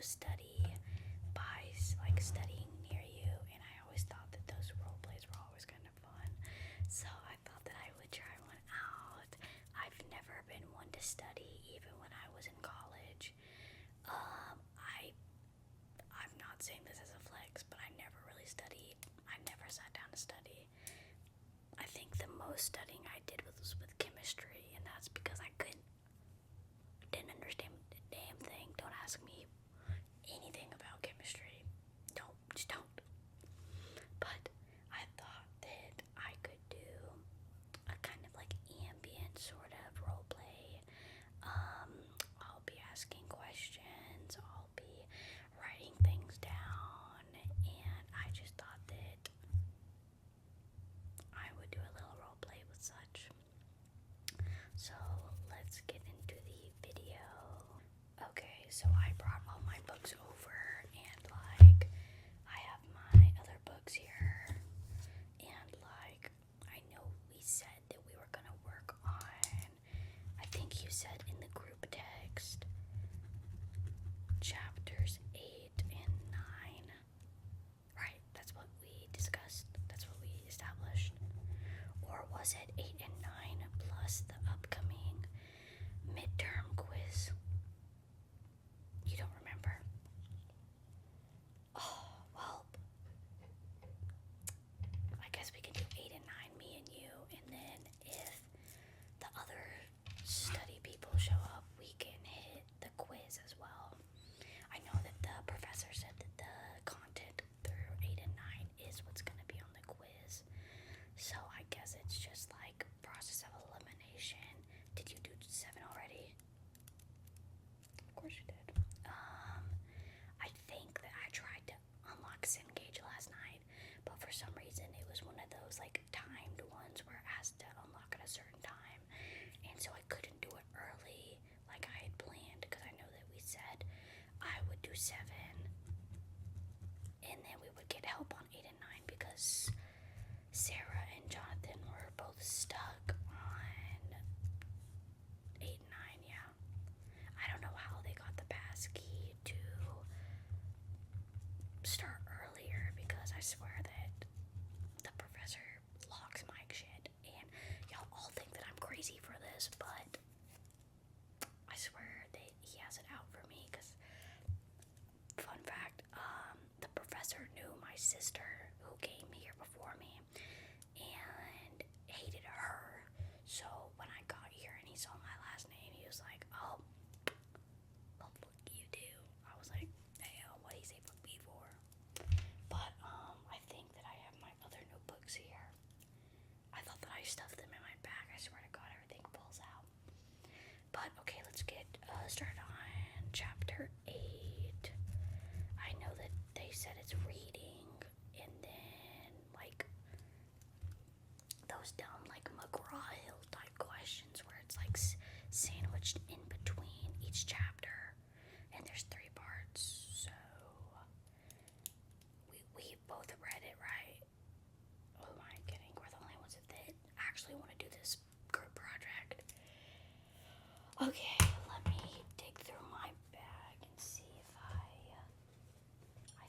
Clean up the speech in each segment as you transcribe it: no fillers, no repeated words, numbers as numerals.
study by like studying near you, and I always thought that those role plays were always kind of fun. So I thought that I would try one out. I've never been one to study, even when I was in college. I'm not saying this as a flex, but I never really studied. I never sat down to study. I think the most studying I did was with chemistry, and that's because I didn't understand a damn thing. Don't ask me anything about chemistry. Just don't. But I thought that I could do a kind of like ambient sort of role play. I'll be asking questions, I'll be writing things down, and I just thought that I would do a little role play with such. So let's get into the video. Okay, so I brought all my books over, and like I have my other books here, and like I know we said that we were gonna work on, I think you said in the group text, chapters 8 and 9, right? That's what we discussed, that's what we established. Or was it 8 and 9 plus the upcoming midterm quiz? You don't remember? Oh, well, I guess we can do 8 and 9, me and you, and then if the other study people show up, we can hit the quiz as well. I know that the professor said that the content through 8 and 9 is what's going to be on the quiz. So I guess it's just like process of elimination. Did you do 7 already? Of course you did. I think that I tried to unlock Cengage last night, but for some reason it was one of those like timed ones where it has to unlock at a certain time, and so I couldn't do it early like I had planned, because I know that we said I would do 7 and then we would get help on 8 and 9 because Sarah and Jonathan were both stuck on 8 and 9, yeah. I don't know how they got the pass key to start earlier, because I swear that the professor locks my shit, and y'all all think that I'm crazy for this, but I swear that he has it out for me, because, fun fact, the professor knew my sister who came here before me and hated her, so when I got here and he saw my last name, he was like, oh, well, fuck you too. I was like, damn, what'd he say fuck me for? But I think that I have my other notebooks here. I thought that I stuffed them in my bag. I swear to God, everything falls out. But okay, let's get started on chapter 8. I know that they said it's reading, and then like those dumb like McGraw-Hill type questions where it's like sandwiched in between each chapter, and there's 3 parts. So we both read it, right? Oh, am I kidding? We're the only ones that actually want to do this group project. Okay, let me dig through my bag and see if I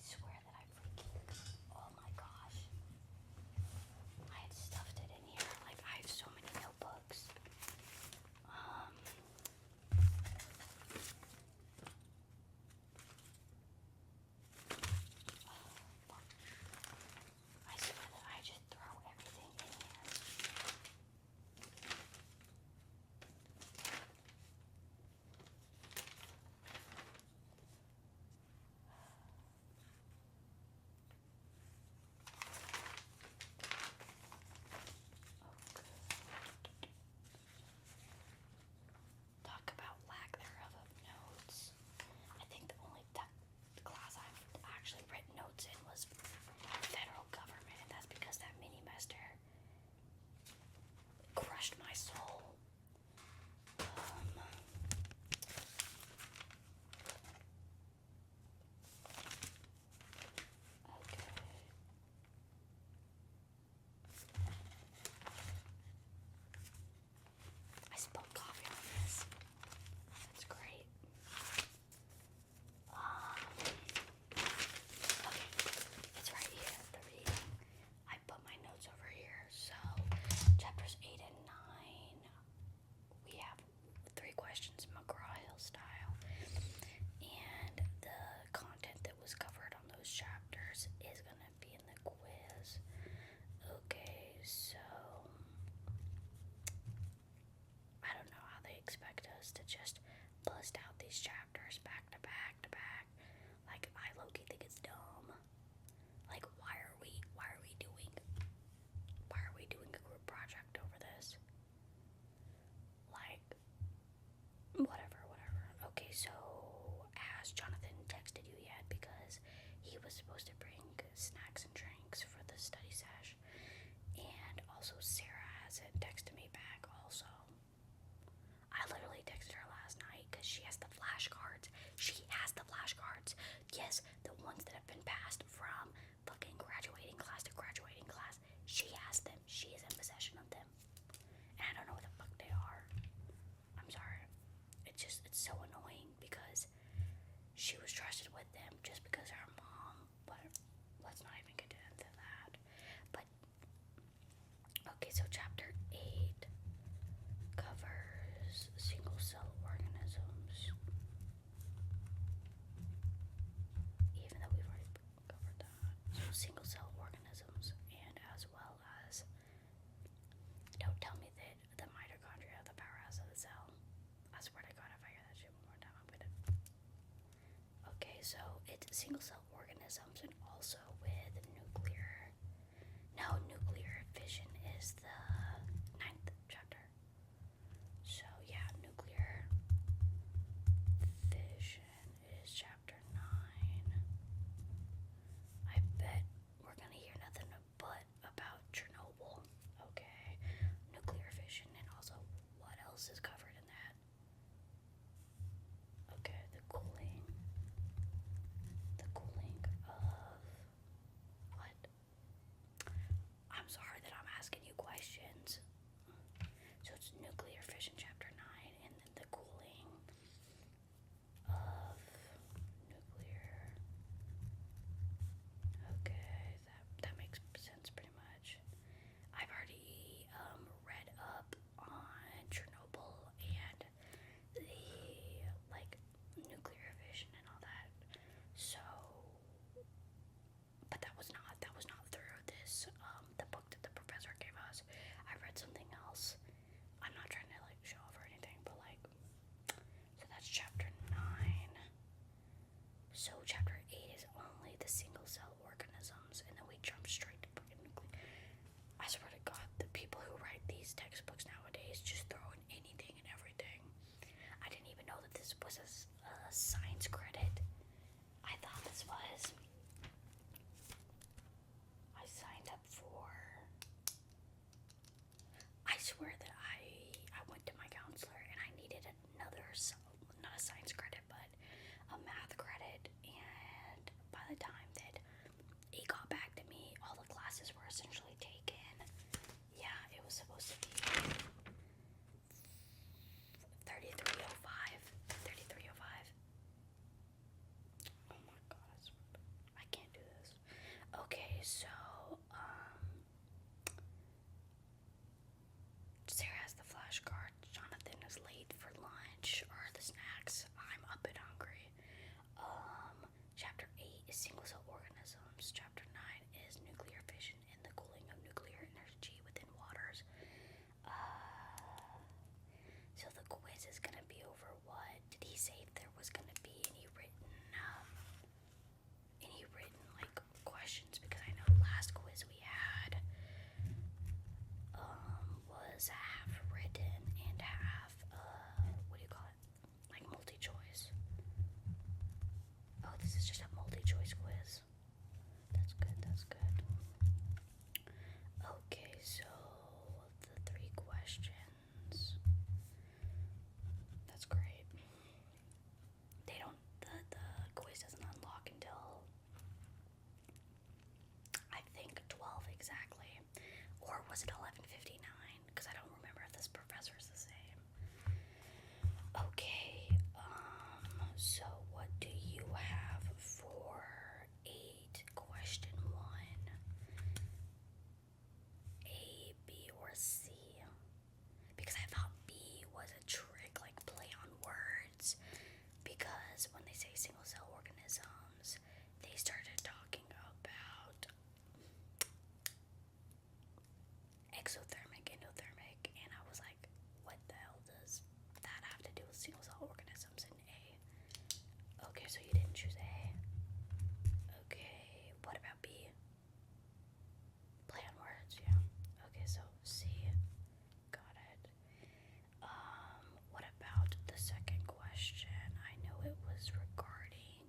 swear that I freaking, oh my gosh, I had stuffed it in here. Like, I have so many notebooks. also, Sarah hasn't texted me back. Also, I literally texted her last night because she has the flashcards. She has the flashcards. Yes, the ones that have been passed from fucking graduating class to graduating class. She has them. She is in possession of them. And I don't know what the fuck they are. I'm sorry. It's so annoying because she was trusted with them just because of her mom. But let's not even get into that. But, okay, so chapter 8 covers single cell organisms. Even though we've already covered that. So single cell organisms, and as well as, don't tell me that the mitochondria are the powerhouse of the cell. I swear to God, if I hear that shit one more time, I'm gonna. Okay, so it's single cell organisms and also with nuclear. No, nuclear fission is the 9th chapter. So yeah, nuclear fission is chapter 9. I bet we're gonna hear nothing but about Chernobyl. Okay, nuclear fission, and also what else is covered in that? Okay, the cooling of what? I'm sorry that I'm asking you questions. So it's nuclear fission chapter 9, and then the cooling of nuclear. Okay, that makes sense pretty much. I've already read up on Chernobyl and the like nuclear fission and all that. So, but that was not through this the book that the professor gave us. I read something else. I'm not trying to like show off or anything, but like, so that's chapter 9. So chapter 8 is only the single cell organisms, and then we jump straight to nuclear. I swear to God, the people who write these textbooks nowadays just throw in anything and everything. I didn't even know that this was a science credit. I thought this was. I signed up for. I swear that I went to my counselor and I needed another, not a science credit, but a math credit. And by the time that he got back to me, all the classes were essentially taken. Yeah, it was supposed to be 3305. 3305. Oh my God, I can't do this. Okay, so Sarah has the flashcard. Jonathan is late for lunch or the snacks. I'm up and hungry. Chapter 8 is single cell organisms. Chapter 9 is nuclear fission and the cooling of nuclear energy within waters. So the quiz is gonna be over what? Did he say if there was gonna be any written like questions? Because I know last quiz we had was half written and half what do you call it? Like multi-choice. Oh, this is just a multi-choice quiz. That's good, that's good. Okay, so the 3 questions. That's great. They don't, the quiz doesn't unlock until I think 12 exactly. Or was it 11:59? Because I don't remember if this professor is the same. Okay, so what do you have for 8? Question 1. A, B, or C? Because I thought B was a trick, like play on words. Because when they say single cell organisms, they started talking about exothermic, endothermic, and I was like, what the hell does that have to do with single cell organisms in A? Okay, so you didn't choose A. Okay, what about B? Play on words, yeah. Okay, so C. Got it. What about the second question? I know it was regarding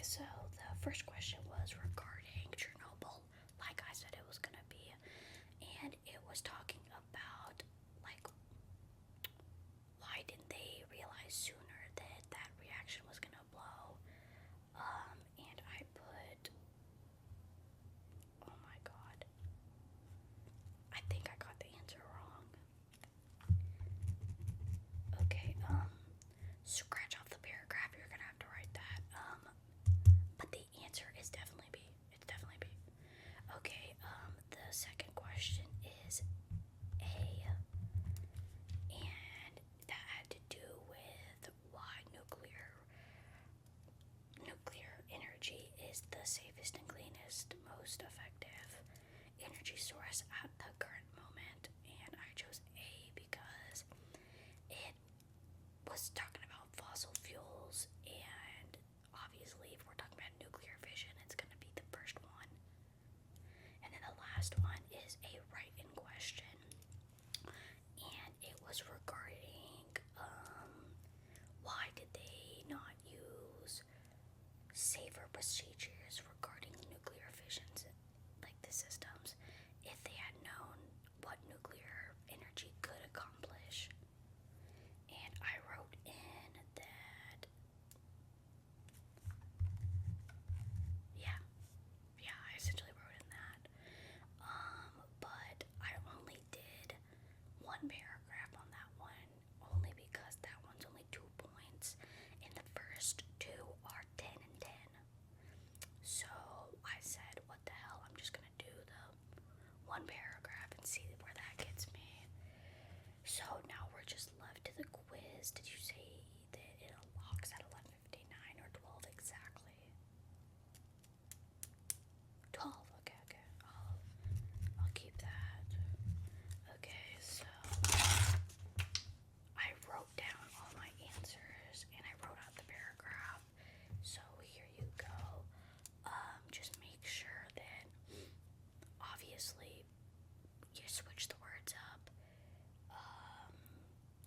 so the first question was regarding Chernobyl, like I said it was gonna be, and it was talking about like why didn't they realize sooner that that reaction was gonna blow? And I put, oh my god, I think I got the answer wrong. Okay, scratch off the paragraph. You're gonna have to write that. But the answer is definitely B. It's definitely B. Okay, the second question is A, and that had to do with why nuclear energy is the safest and cleanest, most effective energy source at the current moment. And I chose A because it was talking about fossil fuels, and obviously if we're talking about nuclear fission, it's going to be the first one. And then the last one is a write-in question, and it was regarding why did they not use safer procedures regarding nuclear fissions, like the systems, if they had known what nuclear energy could accomplish. And I wrote in that, yeah, I essentially wrote in that. But I only did one paragraph on that one, only because that one's only 2 points, and the first two are 10 and 10. So I said, what the hell, I'm just gonna do the one paragraph and see where that gets me. So now we're just left to the quiz. Did you say that it unlocks at 11:59 or 12 exactly? 12, okay. I'll keep that. Okay, so I wrote down all my answers and I wrote out the paragraph. So here you go. Just make sure that obviously you switch the words up.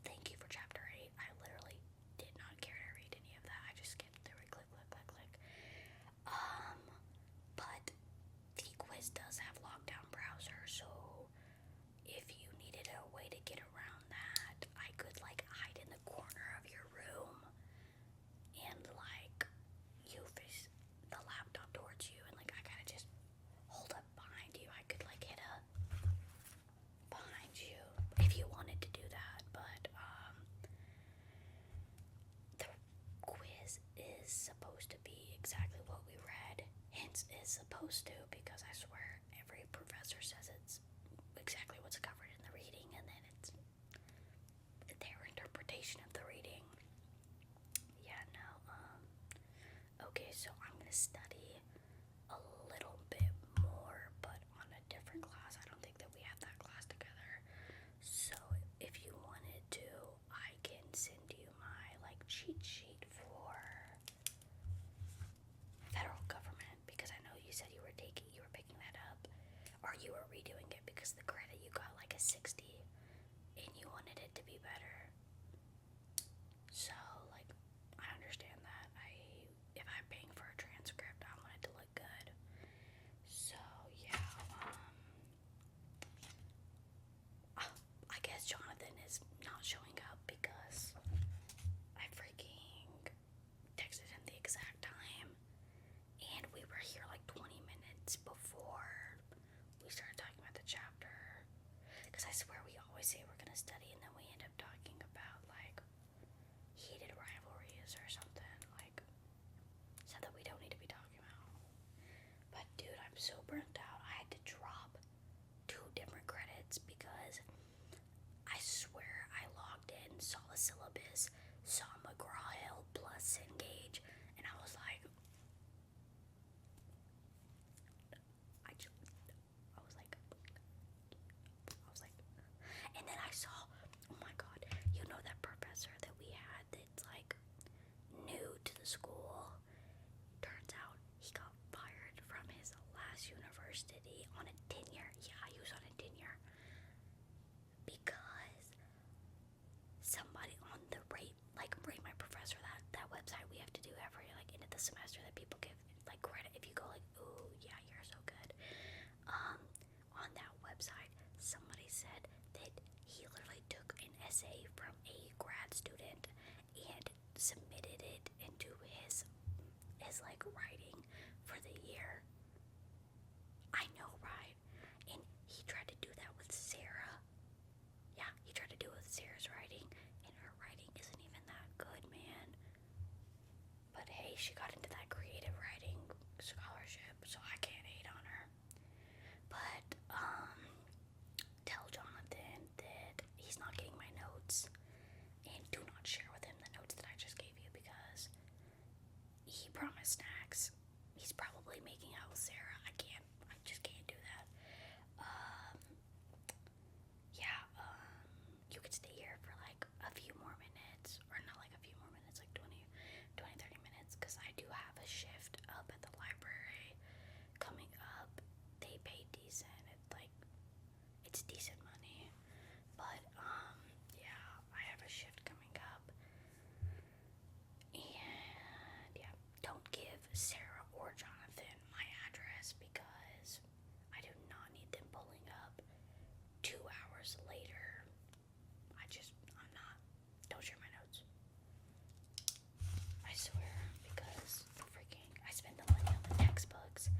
Thank you for chapter 8. I literally did not care to read any of that. I just skipped through it, click. But the quiz does have lockdown browser, so if you needed a way to get around that, I could like hide in the corner of your room and like you face the laptop towards you, and like I gotta just hold up behind you. I could like hit a behind you if you wanted to do that, but the quiz is supposed to be exactly what we read. Hence is supposed to, because I swear every professor says it's exactly what's covered in the reading, and then it's their interpretation of the reading. Yeah, no, okay, so I'm gonna study a little bit more, but on a different class. I don't think that we have that class together. So if you wanted to, I can send you my like cheat sheet for federal government, because I know you said you were picking that up, or you were redoing it because the credit you got like a 60 and you wanted it to be better. So like I understand that. If I'm paying for a transcript, I want it to look good. So yeah, I guess Jonathan is not showing up because I freaking texted him the exact time, and we were here like 20 minutes before we started talking about the chapter. Because I swear we always say we're gonna study, and then we end up talking about like heated rivalries or something, like something we don't need to be talking about. But dude, I'm so burnt out. I had to drop 2 different credits because I swear I logged in, saw the syllabus, saw McGraw-Hill plus Engage, and I was like, and then I saw, oh my god, you know that professor that we had that's like new to the school? Turns out he got fired from his last university on a tenure. Yeah, he was on a tenure because somebody on the rate my professor, that website we have to do every like end of the semester that people give essay from a grad student and submitted it into his like writing for the year. I know, right? And he tried to do that with Sarah. Yeah, he tried to do it with Sarah's writing, and her writing isn't even that good, man. But hey, she got into that creative writing scholarship, so I can't hate on her. But tell Jonathan that he's not getting my notes, and do not share with him the notes that I just gave you, because he promised snacks. He's probably making out with Sarah. I just can't do that. Yeah, you could stay here for like a few more minutes, or not like a few more minutes, like 30 minutes, because I do have a shift up at the library coming up. They pay decent. It's decent money, but yeah, I have a shift coming up, and yeah, don't give Sarah or Jonathan my address, because I do not need them pulling up 2 hours later. I'm not. Don't share my notes. I swear, because I spent the money on the textbooks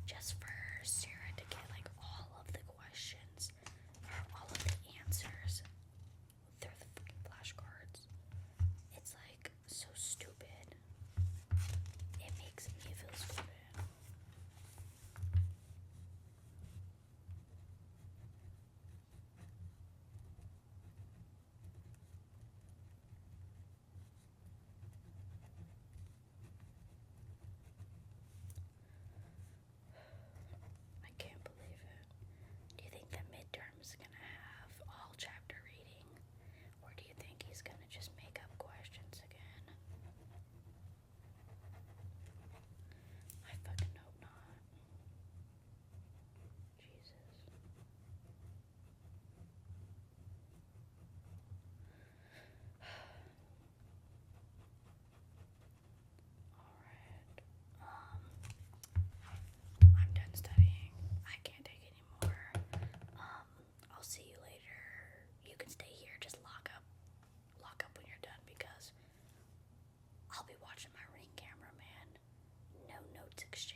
just for Sarah to get like all of the questions or all of the answers through the fucking flashcards. It's like so stupid. It makes me feel stupid. I can't believe it. Do you think the midterm is gonna have all chapter reading? Or do you think he's gonna just make up questions again? I fucking hope not. Jesus. Alright. I'm done studying. I can't take any more. I'll see you later. You can stay here. Just lock up. Lock up when you're done, because I'll be watching my Ring camera, man. No notes exchanged.